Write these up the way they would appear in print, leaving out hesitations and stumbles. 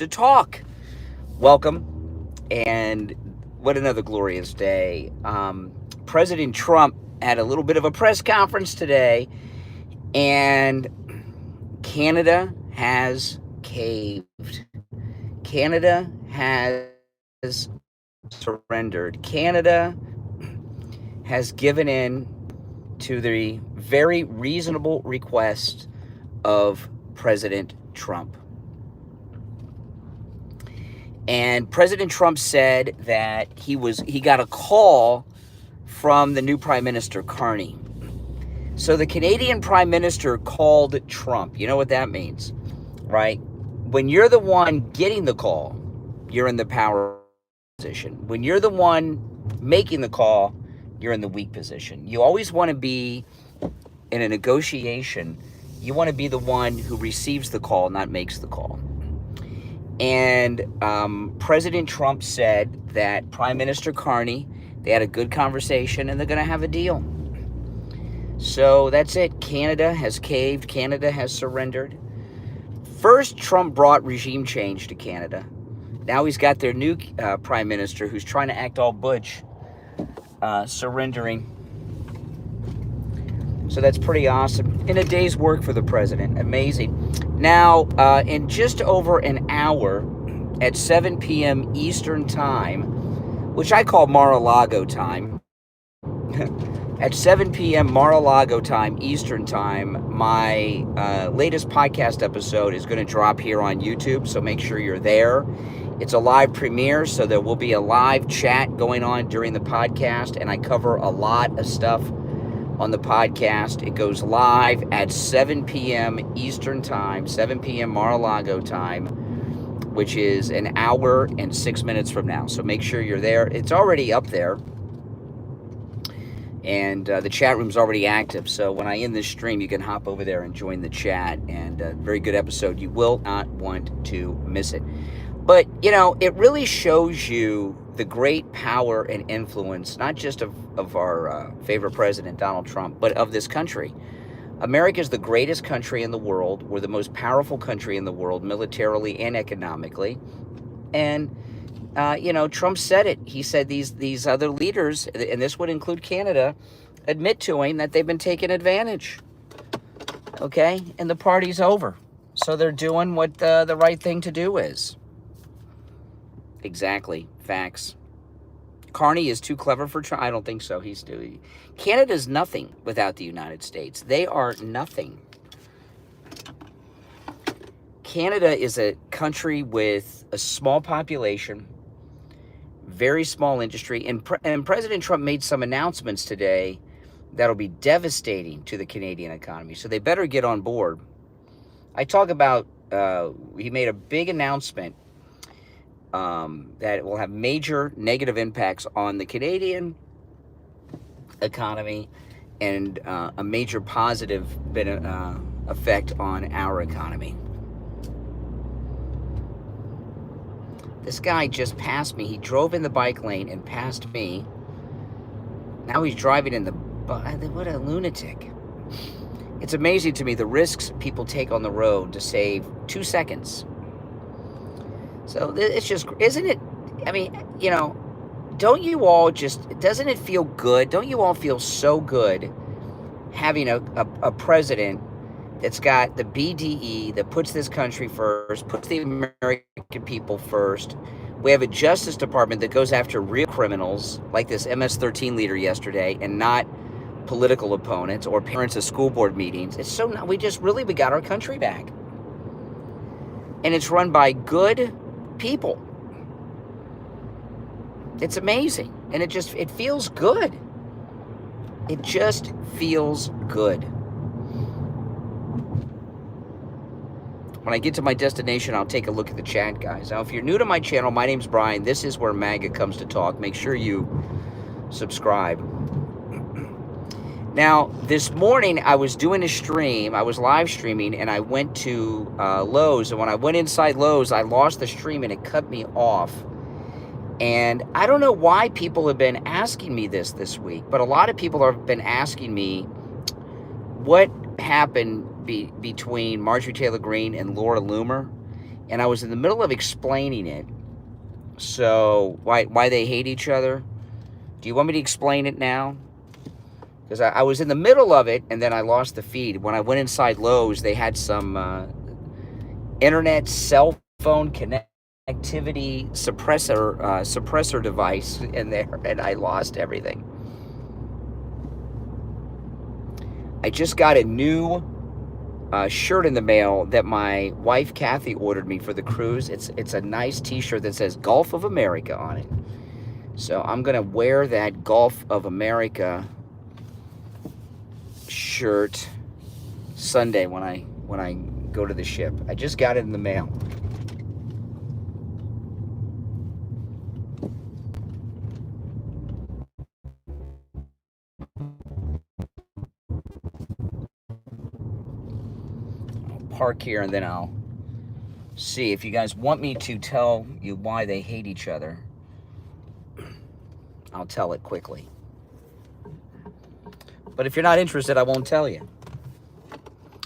to talk. Welcome, and what another glorious day. President Trump had a little bit of a press conference today, and Canada has caved. Canada has surrendered. Canada has given in to the very reasonable request of President Trump. And President Trump said that he got a call from the new Prime Minister, Connie. So the Canadian Prime Minister called Trump. You know what that means, right? When you're the one getting the call, you're in the power position. When you're the one making the call, you're in the weak position. You always want to be in a negotiation. You want to be the one who receives the call, not makes the call. And President Trump said that Prime Minister Connie, they had a good conversation and they're going to have a deal. So that's it. Canada has caved. Canada has surrendered. First, Trump brought regime change to Canada. Now he's got their new Prime Minister who's trying to act all butch, surrendering. So that's pretty awesome. In a day's work for the president. Amazing. Now, in just over an hour, at 7 p.m. Eastern Time, which I call Mar-a-Lago time, at 7 p.m. Mar-a-Lago time, Eastern Time, my latest podcast episode is going to drop here on YouTube, so make sure you're there. It's a live premiere, so there will be a live chat going on during the podcast, and I cover a lot of stuff on the podcast. It goes live at 7 p.m. Eastern Time, 7 p.m. Mar-a-Lago time, which is an hour and 6 minutes from now. So make sure you're there. It's already up there, and the chat room's already active. So when I end this stream, you can hop over there and join the chat. And very good episode. You will not want to miss it. But, you know, it really shows you the great power and influence, not just of our favorite president, Donald Trump, but of this country. America is the greatest country in the world. We're the most powerful country in the world, militarily and economically. And, you know, Trump said it. He said these other leaders, and this would include Canada, admit to him that they've been taken advantage. Okay? And the party's over. So they're doing what the right thing to do is. Exactly. Facts. Connie is too clever for Trump. I don't think so. Canada's nothing without the United States. They are nothing. Canada is a country with a small population, very small industry, and President Trump made some announcements today that'll be devastating to the Canadian economy. So they better get on board. I talk about, he made a big announcement that it will have major negative impacts on the Canadian economy and a major positive effect on our economy. This guy just passed me. He drove in the bike lane and passed me. Now he's driving in the... What a lunatic. It's amazing to me the risks people take on the road to save 2 seconds. So it's just, isn't it, I mean, you know, don't you all just, doesn't it feel good? Don't you all feel so good having a president that's got the BDE, that puts this country first, puts the American people first? We have a Justice Department that goes after real criminals, like this MS-13 leader yesterday, and not political opponents or parents of school board meetings. It's so, we got our country back. And it's run by good people. It's amazing. And it feels good. It just feels good. When I get to my destination, I'll take a look at the chat, guys. Now, if you're new to my channel, my name's Brian. This is where MAGA comes to talk. Make sure you subscribe. Now, this morning, I was doing a stream. I was live streaming, and I went to Lowe's. And when I went inside Lowe's, I lost the stream, and it cut me off. And I don't know why people have been asking me this week, but a lot of people have been asking me what happened between Marjorie Taylor Greene and Laura Loomer and I was in the middle of explaining it. So why they hate each other? Do you want me to explain it now? Because I was in the middle of it, and then I lost the feed. When I went inside Lowe's, they had some internet cell phone connectivity suppressor device in there, and I lost everything. I just got a new shirt in the mail that my wife Kathy ordered me for the cruise. It's a nice t-shirt that says Gulf of America on it. So I'm gonna wear that Gulf of America shirt Sunday when I go to the ship. I just got it in the mail. I'll park here and then I'll see if you guys want me to tell you why they hate each other. I'll tell it quickly. But if you're not interested, I won't tell you.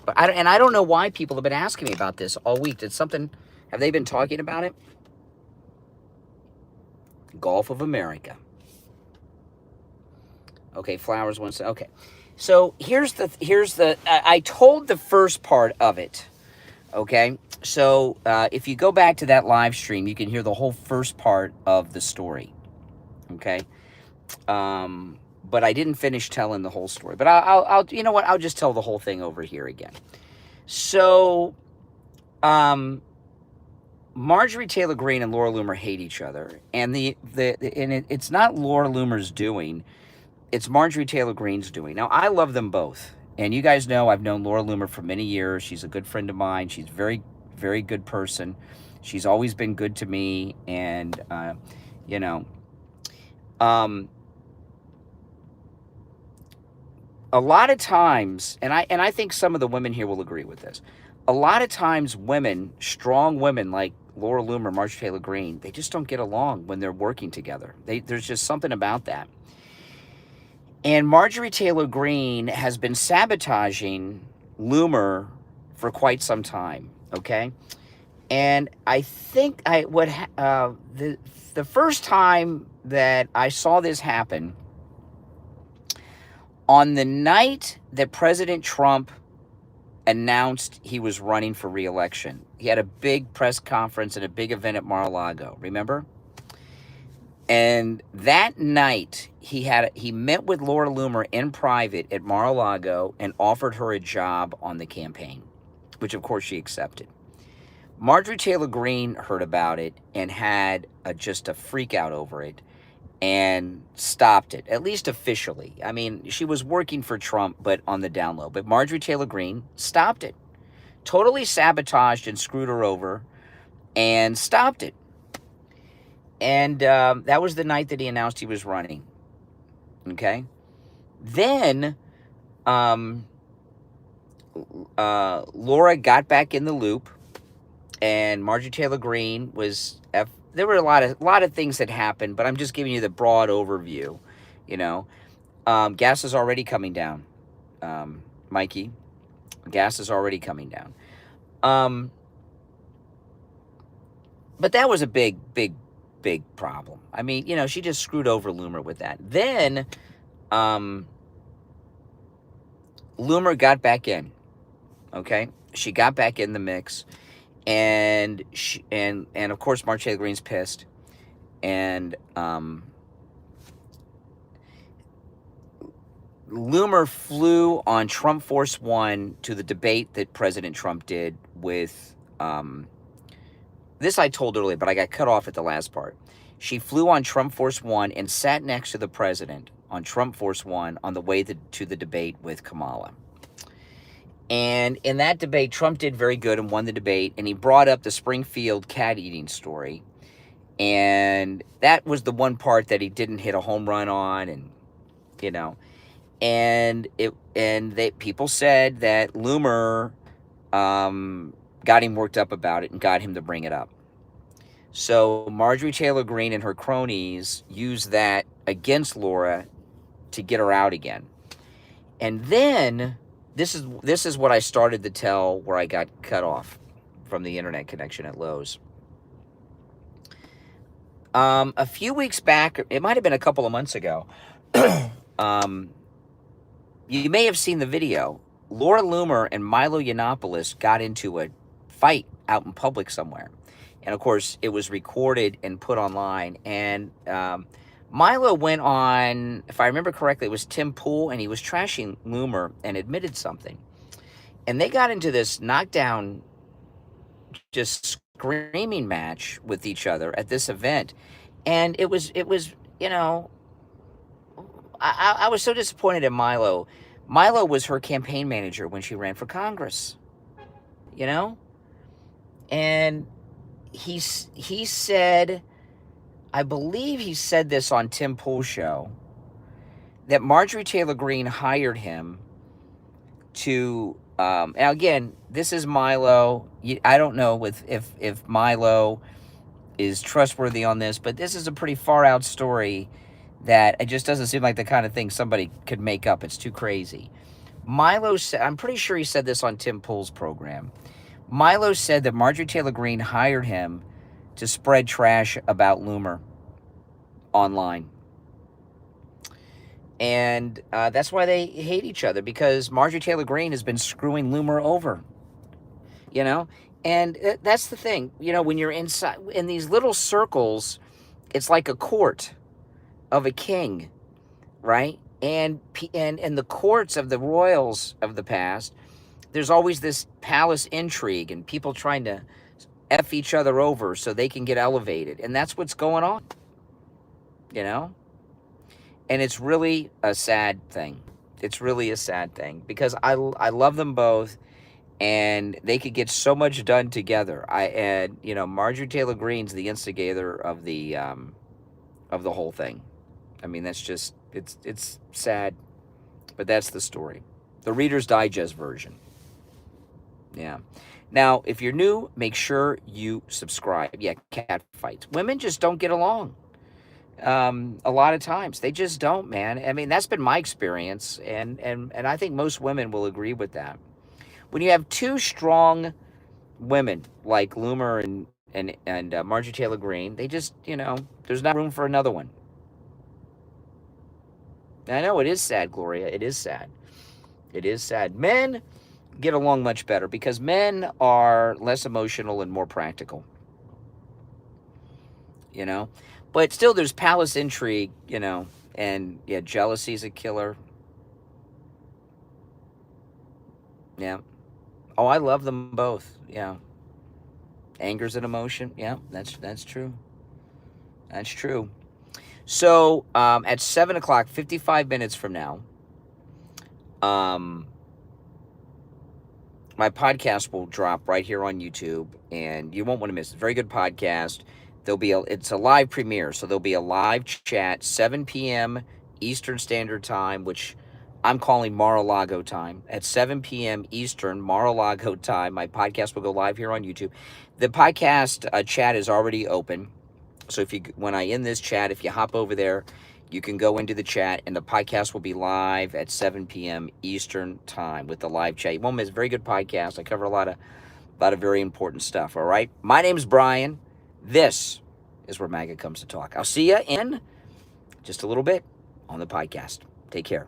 But I don't know why people have been asking me about this all week. Have they been talking about it? Gulf of America. Okay, flowers once. Okay. So I told the first part of it. Okay. So if you go back to that live stream, you can hear the whole first part of the story. Okay. But I didn't finish telling the whole story. But I'll you know what? I'll just tell the whole thing over here again. So, Marjorie Taylor Greene and Laura Loomer hate each other, and it's not Laura Loomer's doing; it's Marjorie Taylor Greene's doing. Now, I love them both, and you guys know I've known Laura Loomer for many years. She's a good friend of mine. She's a very, very good person. She's always been good to me, and you know. A lot of times, and I think some of the women here will agree with this. A lot of times women, strong women like Laura Loomer, Marjorie Taylor Greene, they just don't get along when they're working together. There's just something about that. And Marjorie Taylor Greene has been sabotaging Loomer for quite some time, okay? And I think the first time that I saw this happen, on the night that President Trump announced he was running for re-election, he had a big press conference and a big event at Mar-a-Lago, remember? And that night, he met with Laura Loomer in private at Mar-a-Lago and offered her a job on the campaign, which of course she accepted. Marjorie Taylor Greene heard about it and had just a freak out over it, and stopped it, at least officially. I mean, she was working for Trump, but on the down low. But Marjorie Taylor Greene stopped it. Totally sabotaged and screwed her over and stopped it. And that was the night that he announced he was running. Okay? Then Laura got back in the loop, and Marjorie Taylor Greene was... There were a lot of things that happened, but I'm just giving you the broad overview, you know. Gas is already coming down, Mikey. Gas is already coming down. But that was a big problem. I mean, you know, she just screwed over Loomer with that. Then Loomer got back in, okay? She got back in the mix. And of course Marjorie Taylor Greene's pissed, and Loomer flew on Trump Force One to the debate that President Trump did with this I told earlier, but I got cut off at the last part. She flew on Trump Force One and sat next to the president on Trump Force One on the way to the debate with Kamala. And in that debate, Trump did very good and won the debate. And he brought up the Springfield cat eating story. And that was the one part that he didn't hit a home run on. And, you know, and people said that Loomer got him worked up about it and got him to bring it up. So Marjorie Taylor Greene and her cronies used that against Laura to get her out again. And then... This is what I started to tell where I got cut off from the internet connection at Lowe's. A few weeks back, it might have been a couple of months ago, you may have seen the video. Laura Loomer and Milo Yiannopoulos got into a fight out in public somewhere. And, of course, it was recorded and put online. And Milo went on, if I remember correctly, it was Tim Pool, and he was trashing Loomer and admitted something. And they got into this knockdown, just screaming match with each other at this event. And it was you know, I was so disappointed in Milo. Milo was her campaign manager when she ran for Congress, you know? And he said, I believe he said this on Tim Pool's show, that Marjorie Taylor Greene hired him to, now again, this is Milo. I don't know if Milo is trustworthy on this, but this is a pretty far out story that it just doesn't seem like the kind of thing somebody could make up. It's too crazy. Milo said, I'm pretty sure he said this on Tim Pool's program. Milo said that Marjorie Taylor Greene hired him to spread trash about Loomer online. And that's why they hate each other, because Marjorie Taylor Greene has been screwing Loomer over, you know? And that's the thing, you know, when you're inside in these little circles, it's like a court of a king, right? And the courts of the royals of the past, there's always this palace intrigue and people trying to F each other over so they can get elevated. And that's what's going on, you know? And it's really a sad thing. It's really a sad thing, because I love them both, and they could get so much done together. And you know, Marjorie Taylor Greene's the instigator of the whole thing. I mean, that's just, it's sad, but that's the story. The Reader's Digest version. Yeah. Now, if you're new, make sure you subscribe. Yeah, cat fights. Women just don't get along. A lot of times they just don't, man. I mean, that's been my experience, and I think most women will agree with that. When you have two strong women like Loomer and Marjorie Taylor Greene, they just, you know, there's not room for another one. I know it is sad, Gloria. It is sad. It is sad. Men get along much better because men are less emotional and more practical. You know? But still, there's palace intrigue, you know, and yeah, jealousy's a killer. Yeah. Oh, I love them both. Yeah. Anger's an emotion. Yeah, that's true. That's true. So, at 7 o'clock, 55 minutes from now, my podcast will drop right here on YouTube, and you won't want to miss it. Very good podcast. It's a live premiere, so there'll be a live chat, 7 p.m. Eastern Standard Time, which I'm calling Mar-a-Lago time. At 7 p.m. Eastern, Mar-a-Lago time, my podcast will go live here on YouTube. The podcast chat is already open. So when I end this chat, if you hop over there, you can go into the chat, and the podcast will be live at 7 p.m. Eastern time with the live chat. You won't miss. Very good podcast. I cover a lot of very important stuff. All right. My name's Brian. This is where MAGA comes to talk. I'll see you in just a little bit on the podcast. Take care.